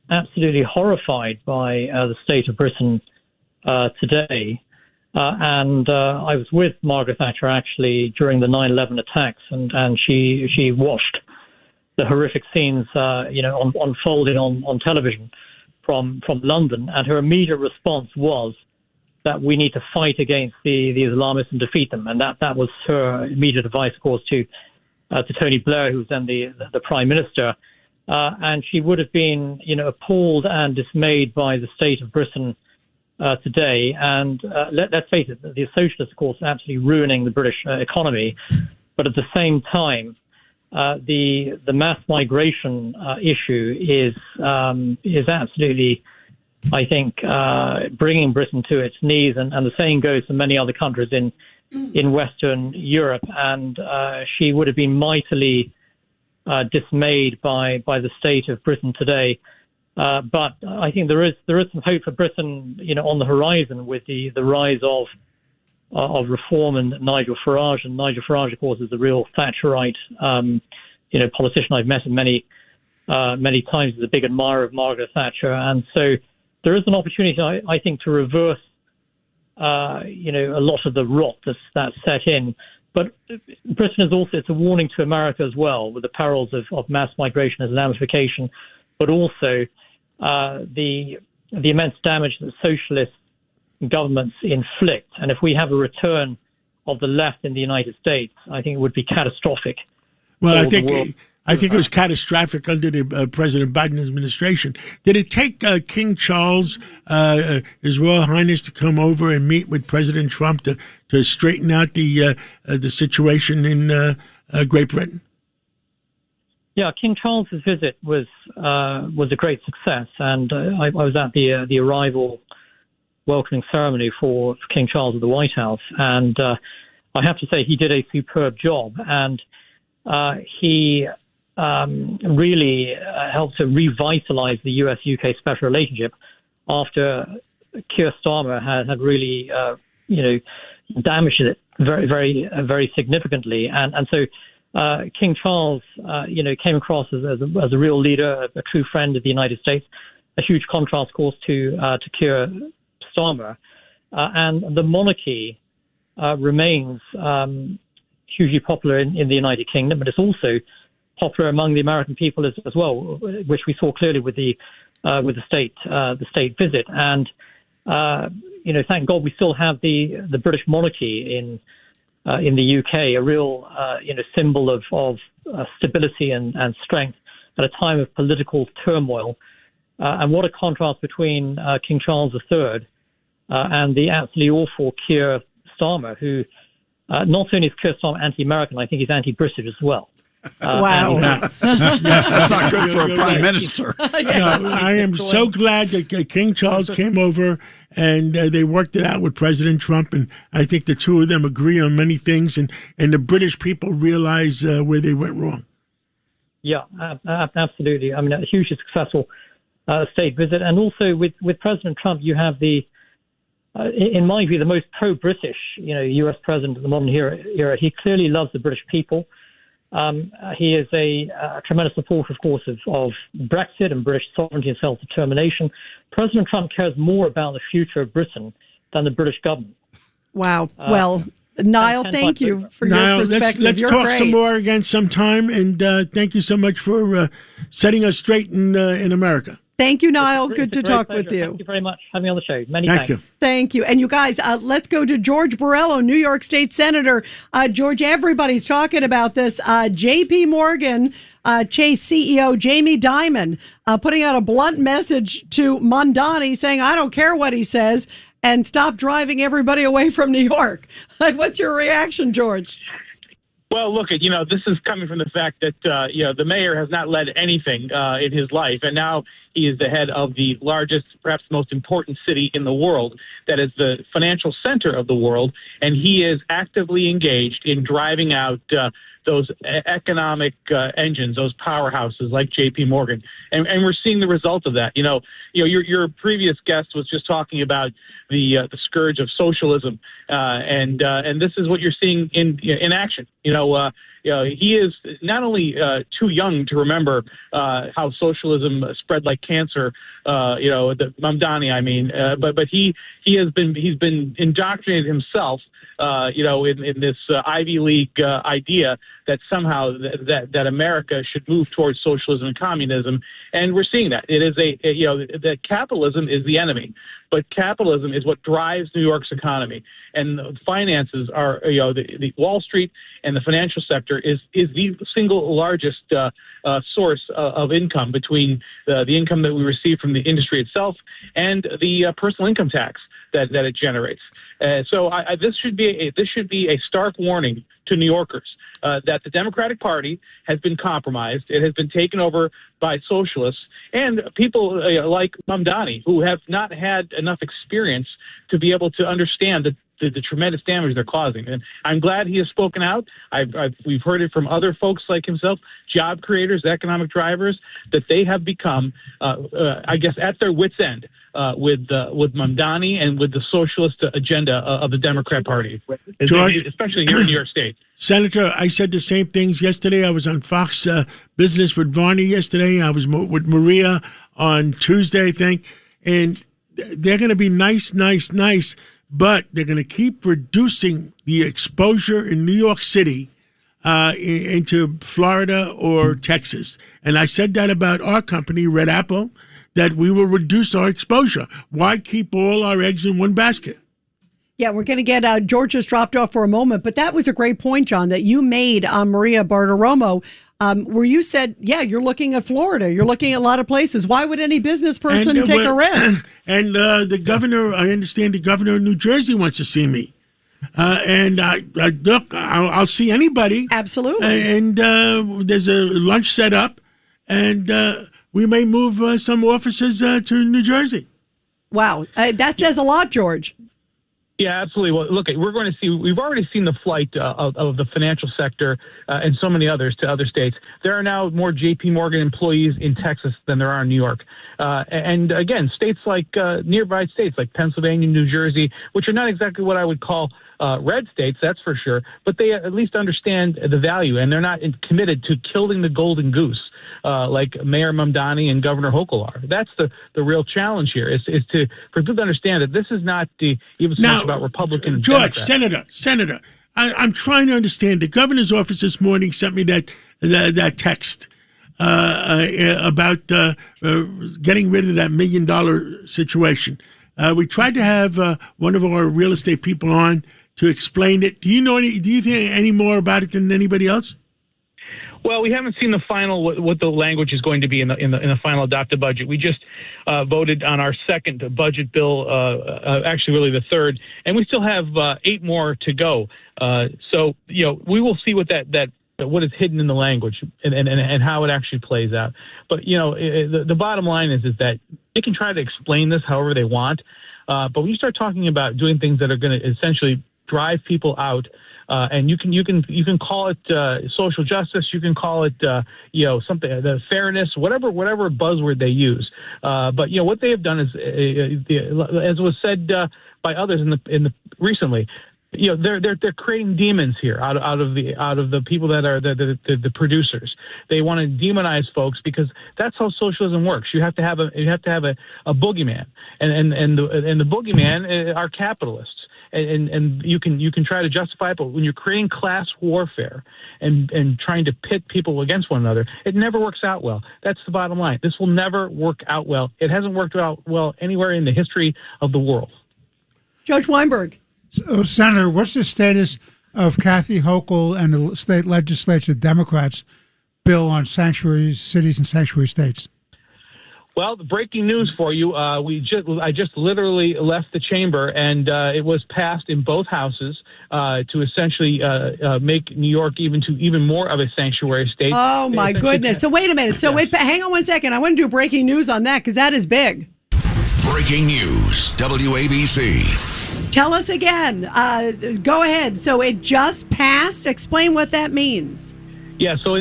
absolutely horrified by the state of Britain today. And I was with Margaret Thatcher actually during the 9/11 attacks, and she watched the horrific scenes, unfolding on television from London. And her immediate response was that we need to fight against the Islamists and defeat them. And that was her immediate advice, of course, to Tony Blair, who was then the Prime Minister. And she would have been, appalled and dismayed by the state of Britain today. And let's face it, the socialists, of course, are absolutely ruining the British economy. But at the same time, the mass migration issue is absolutely, I think, bringing Britain to its knees. And the same goes for many other countries in Western Europe. And she would have been mightily dismayed by the state of Britain today. But I think there is some hope for Britain, on the horizon with the rise of reform and Nigel Farage. And Nigel Farage, of course, is a real Thatcherite, politician I've met many times. Is a big admirer of Margaret Thatcher. And so there is an opportunity, I think, to reverse, a lot of the rot that's set in. But Britain is also, it's a warning to America as well, with the perils of mass migration and Islamification, but also the immense damage that socialist governments inflict. And if we have a return of the left in the United States, I think it would be catastrophic. Well, I think it was catastrophic under the President Biden administration. Did it take King Charles, His Royal Highness, to come over and meet with President Trump to straighten out the situation in Great Britain? Yeah, King Charles's visit was a great success, and I was at the arrival welcoming ceremony for King Charles at the White House, and I have to say he did a superb job, and he really helped to revitalize the U.S.-UK special relationship after Keir Starmer had really, damaged it very, very, very significantly. And so King Charles, came across as a real leader, a true friend of the United States, a huge contrast, of course, to Keir Starmer. And the monarchy remains hugely popular in the United Kingdom, but it's also popular among the American people as well, which we saw clearly with the state visit. And thank God we still have the British monarchy in the UK, a real symbol of stability and strength at a time of political turmoil. And what a contrast between King Charles III and the absolutely awful Keir Starmer, who not only is Keir Starmer anti-American, I think he's anti-British as well. Wow. That's not good for a prime minister. I am so glad that King Charles came over and they worked it out with President Trump. And I think the two of them agree on many things. And the British people realize where they went wrong. Yeah, absolutely. I mean, a hugely successful state visit. And also with President Trump, you have in my view, the most pro-British, U.S. president of the modern era. He clearly loves the British people. He is a tremendous supporter, of course, of Brexit and British sovereignty and self-determination. President Trump cares more about the future of Britain than the British government. Wow. Well, Niall, thank you for your perspective. Let's You're talk great. some more again sometime, and thank you so much for setting us straight in America. Thank you, Niall. Good to talk pleasure. with you. Thank you very much for having me on the show. Many Thank thanks. you. Thank you. And you guys, let's go to George Borrello, New York State Senator. George, everybody's talking about this. J.P. Morgan Chase CEO Jamie Dimon putting out a blunt message to Mamdani saying, I don't care what he says, and stop driving everybody away from New York. What's your reaction, George? Well, look, this is coming from the fact that, the mayor has not led anything in his life, and now he is the head of the largest, perhaps most important city in the world, that is the financial center of the world, and he is actively engaged in driving out those economic engines, those powerhouses like J.P. Morgan, and we're seeing the result of that. Your previous guest was just talking about the scourge of socialism, and this is what you're seeing in action. He is not only too young to remember how socialism spread like cancer. The Mamdani, but he's been indoctrinated himself. In this Ivy League idea that somehow that America should move towards socialism and communism, and we're seeing that it is that capitalism is the enemy, but capitalism is what drives New York's economy, and finances are the Wall Street and the financial sector is the single largest source of income between the income that we receive from the industry itself and the personal income tax that it generates. So this should be a stark warning to New Yorkers that the Democratic Party has been compromised. It has been taken over by socialists and people like Mamdani, who have not had enough experience to be able to understand the tremendous damage they're causing. And I'm glad he has spoken out. We've heard it from other folks like himself, job creators, economic drivers, that they have become, at their wits' end with Mamdani and with the socialist agenda of the Democrat Party, George, especially here in New York State. Senator, I said the same things yesterday. I was on Fox Business with Varney yesterday. I was with Maria on Tuesday, I think. And they're going to be nice, but they're going to keep reducing the exposure in New York City into Florida or Texas. And I said that about our company, Red Apple, that we will reduce our exposure. Why keep all our eggs in one basket? Yeah, we're going to get George just dropped off for a moment, but that was a great point, John, that you made on Maria Bartiromo, where you said, you're looking at Florida, you're looking at a lot of places. Why would any business person take a risk? And the governor, I understand the governor of New Jersey wants to see me. And look, I'll see anybody. Absolutely. And there's a lunch set up, and we may move some offices to New Jersey. Wow. That says a lot, George. Yeah, absolutely. Well, look, we've already seen the flight of the financial sector and so many others to other states. There are now more J.P. Morgan employees in Texas than there are in New York. And again, states like nearby states like Pennsylvania, New Jersey, which are not exactly what I would call red states, that's for sure, but they at least understand the value, and they're not committed to killing the golden goose. Like Mayor Mamdani and Governor Hochul are. That's the real challenge here, is for people to understand that this is not even so much about Republican and George, Democrats. Senator, I'm trying to understand. The governor's office this morning sent me that text about getting rid of that $1 million situation. We tried to have one of our real estate people on to explain it. Do you think any more about it than anybody else? Well, we haven't seen the final what the language is going to be in the final adopted budget. We just voted on our second budget bill, actually really the third, and we still have 8 more to go. So we will see what what is hidden in the language and how it actually plays out. But the bottom line is that they can try to explain this however they want, but when you start talking about doing things that are going to essentially drive people out. And you can call it social justice. You can call it something, the fairness, whatever buzzword they use. But what they have done is, as was said by others recently, they're creating demons here out of the people that are the producers. They want to demonize folks because that's how socialism works. You have to have a boogeyman, and the boogeyman are capitalists. and you can try to justify it, but when you're creating class warfare and trying to pit people against one another, it never works out well. That's the bottom line. This will never work out well. It hasn't worked out well anywhere in the history of the world. Judge Weinberg. So, Senator, what's the status of Kathy Hochul and the state legislature Democrats' bill on sanctuary cities and sanctuary states? Well, the breaking news for you, I just literally left the chamber, and it was passed in both houses to essentially make New York even more of a sanctuary state. Oh, my goodness. So wait a minute. So hang on one second. I want to do breaking news on that because that is big. Breaking news, WABC. Tell us again. Go ahead. So it just passed. Explain what that means. Yeah, so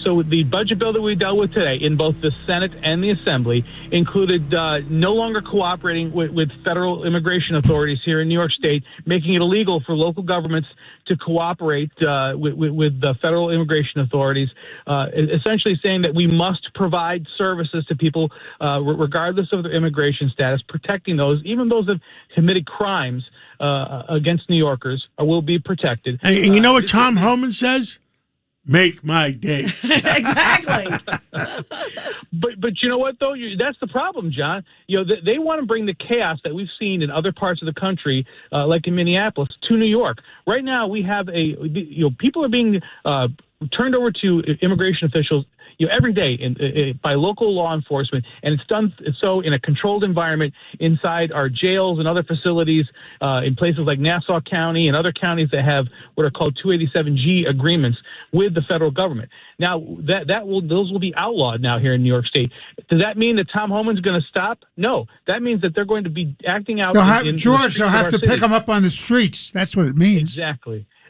so the budget bill that we dealt with today in both the Senate and the Assembly included no longer cooperating with federal immigration authorities here in New York State, making it illegal for local governments to cooperate with the federal immigration authorities, essentially saying that we must provide services to people regardless of their immigration status, protecting those, even those that have committed crimes against New Yorkers will be protected. And you know what Tom Homan says? Make my day. Exactly. But you know what, though? That's the problem, John. They want to bring the chaos that we've seen in other parts of the country, like in Minneapolis, to New York. Right now, we have people are being turned over to immigration officials every day by local law enforcement, and it's done so in a controlled environment inside our jails and other facilities in places like Nassau County and other counties that have what are called 287G agreements with the federal government. Now, those will be outlawed now here in New York State. Does that mean that Tom Homan's going to stop? No. That means that they're going to be acting out. They'll have to pick them up on the streets. That's what it means.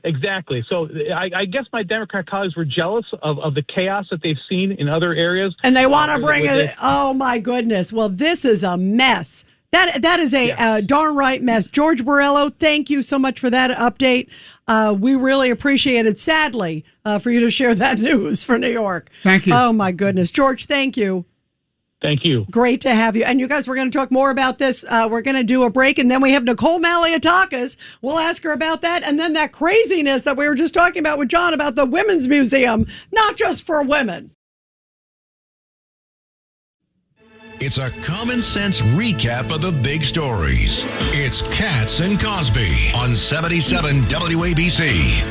Exactly. So I guess my Democrat colleagues were jealous of the chaos that they've seen in other areas. And they want to bring it. Oh, my goodness. Well, this is a mess. That is a darn right mess. George Borrello, thank you so much for that update. We really appreciate it, sadly, for you to share that news for New York. Thank you. Oh, my goodness. George, thank you. Thank you. Great to have you. And you guys, we're going to talk more about this. We're going to do a break, and then we have Nicole Malliotakis. We'll ask her about that. And then that craziness that we were just talking about with John about the Women's Museum, not just for women. It's a common sense recap of the big stories. It's Katz and Cosby on 77 WABC.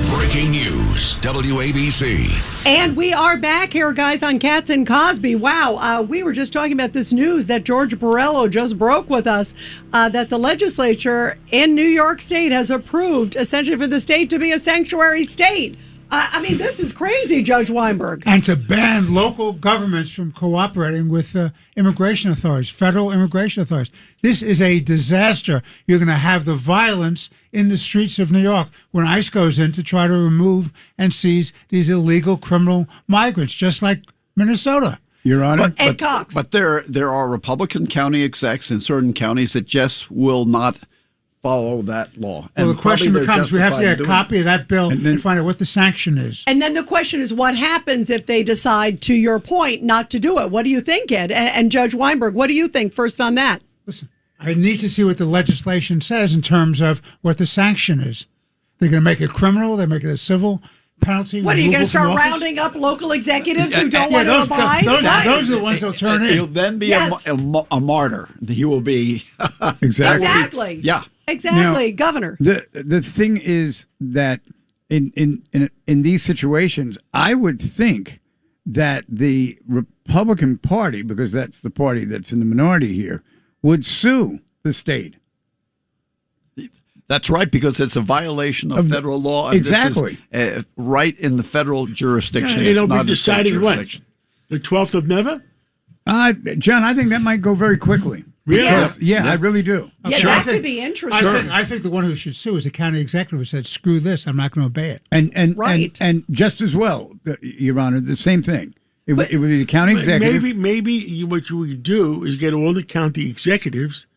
Breaking news, WABC. And we are back here, guys, on Katz and Cosby. Wow, we were just talking about this news that George Borrello just broke with us, that the legislature in New York State has approved, essentially, for the state to be a sanctuary state. I mean, this is crazy, Judge Weinberg. And to ban local governments from cooperating with immigration authorities, federal immigration authorities. This is a disaster. You're going to have the violence in the streets of New York when ICE goes in to try to remove and seize these illegal criminal migrants, just like Minnesota. Your Honor. But there are Republican county execs in certain counties that just will not follow that law. Well, the question becomes, we have to get a copy of that bill and find out what the sanction is. And then the question is, what happens if they decide, to your point, not to do it? What do you think, Ed? And Judge Weinberg, what do you think first on that? Listen, I need to see what the legislation says in terms of what the sanction is. They're going to make it criminal. They're making it a civil penalty. What, are you going to start rounding up local executives who don't want to abide? Those are the ones they'll turn in. He'll then be a martyr. He will be. Exactly. Yeah. Exactly, now, Governor. The thing is that in these situations, I would think that the Republican Party, because that's the party that's in the minority here, would sue the state. That's right, because it's a violation of federal law. And exactly. This is, right in the federal jurisdiction. Yeah, it'll be decided when? The 12th of Never? John, I think that might go very quickly. Really? Yeah, I really do. Yeah, that could be interesting. I think the one who should sue is the county executive who said, screw this, I'm not going to obey it. And just as well, Your Honor, the same thing. It would be the county executive. Maybe what you would do is get all the county executives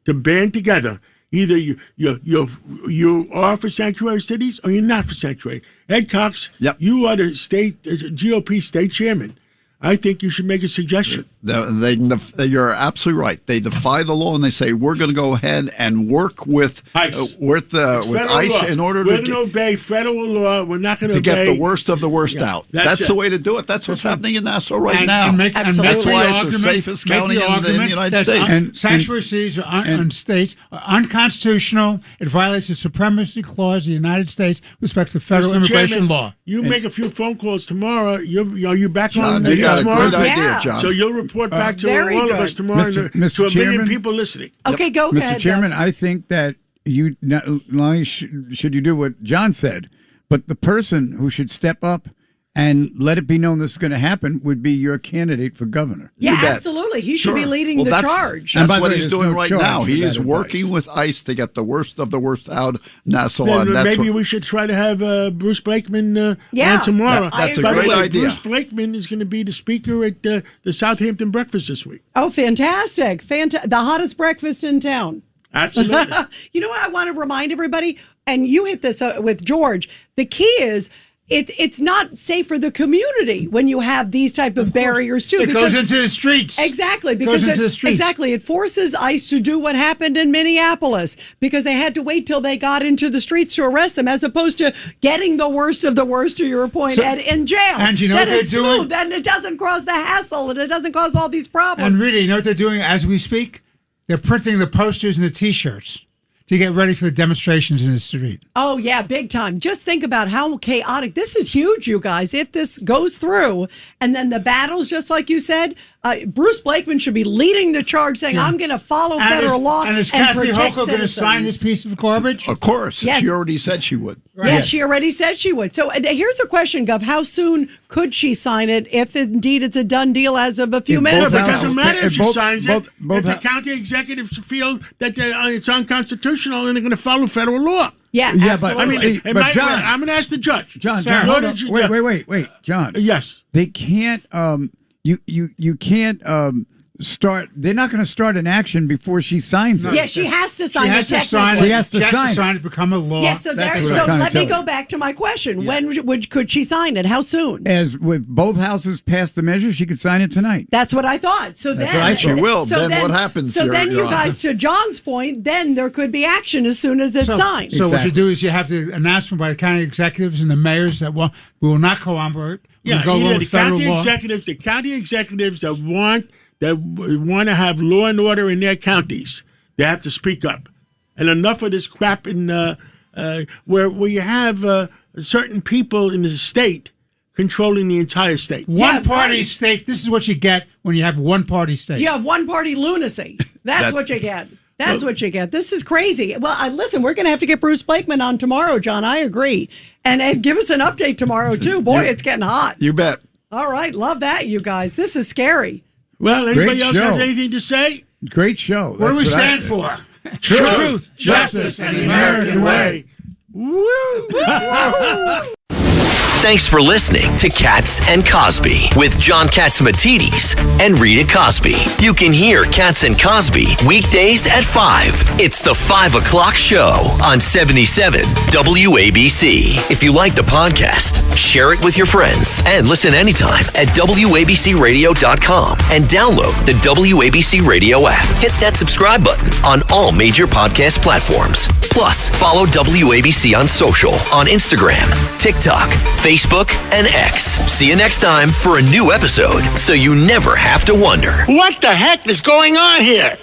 to band together. Either you are for sanctuary cities or you're not for sanctuary. Ed Cox, you are the state GOP state chairman. I think you should make a suggestion. You're absolutely right. They defy the law and they say we're going to go ahead and work with ICE, with ICE in order we're going to obey federal law. We're not going to get the worst of the worst out. That's the way to do it. That's what's happening in Nassau right now. That's why it's the safest county in the United States. Sanctuary cities and states are unconstitutional. It violates the Supremacy Clause of the United States with respect to federal immigration law. You make a few phone calls tomorrow. Are you back John, on you got tomorrow? a good idea, John. So you'll report back to all of us tomorrow to a million people listening. Okay, go ahead. Mr. Chairman, I think that you not only should you do what John said, but the person who should step up and let it be known this is going to happen would be your candidate for governor. Yeah, absolutely. He should be leading the charge. That's what he's doing right now. He is working with ICE to get the worst of the worst out of Nassau. Maybe we should try to have Bruce Blakeman on tomorrow. That's a By great the way, idea. Bruce Blakeman is going to be the speaker at the Southampton breakfast this week. Oh, fantastic. The hottest breakfast in town. Absolutely. You know what I want to remind everybody, and you hit this with George, the key is it's not safe for the community when you have these type of barriers too. It goes into the streets. Exactly, because it forces ICE to do what happened in Minneapolis because they had to wait till they got into the streets to arrest them, as opposed to getting the worst of the worst, to your point, in jail. And you know what they're doing? Then it doesn't cause the hassle and it doesn't cause all these problems. And really, you know what they're doing as we speak? They're printing the posters and the T-shirts to get ready for the demonstrations in the street. Oh, yeah, big time. Just think about how chaotic. This is huge, you guys. If this goes through, and then the battles, just like you said, Bruce Blakeman should be leading the charge, saying, I'm going to follow federal law and is protect Kathy citizens. Hochul going to sign this piece of garbage? Of course. Yes. She already said she would. Right. Yeah, she already said she would. So here's a question, Gov. How soon could she sign it if indeed it's a done deal as of a few minutes ago? It doesn't matter if she signs it. If the county executives feel that it's unconstitutional and they're going to follow federal law. Yeah, absolutely. But John, I'm going to ask the judge. John, hold on. Wait, John. Yes. They can't. You can't start. They're not going to start an action before she signs it. Yeah, she has to sign it. She has to sign it to become a law. Yes, so let me go back to my question. Yeah. When could she sign it? How soon? As with both houses passed the measure, she could sign it tonight. That's what I thought. So That's then right. She will. So then what happens? So then you guys, to John's point, then there could be action as soon as it's signed. So what you do is you have the announcement by the county executives and the mayors that we will not cooperate. Yeah, the county executives that want to have law and order in their counties, they have to speak up. And enough of this crap in where you have certain people in the state controlling the entire state. One-party state. This is what you get when you have one-party state. You have one-party lunacy. That's what you get. That's what you get. This is crazy. Well, listen, we're going to have to get Bruce Blakeman on tomorrow, John. I agree. And give us an update tomorrow, too. Boy, it's getting hot. You bet. All right. Love that, you guys. This is scary. Well, anybody else have anything to say? Great show. What do we stand for? Truth, justice, and the American way. Woo! Thanks for listening to Katz and Cosby with John Catsimatidis and Rita Cosby. You can hear Katz and Cosby weekdays at 5. It's the 5 o'clock show on 77 WABC. If you like the podcast, share it with your friends and listen anytime at WABCRadio.com and download the WABC Radio app. Hit that subscribe button on all major podcast platforms. Plus, follow WABC on social on Instagram, TikTok, Facebook, and X. See you next time for a new episode so you never have to wonder. What the heck is going on here?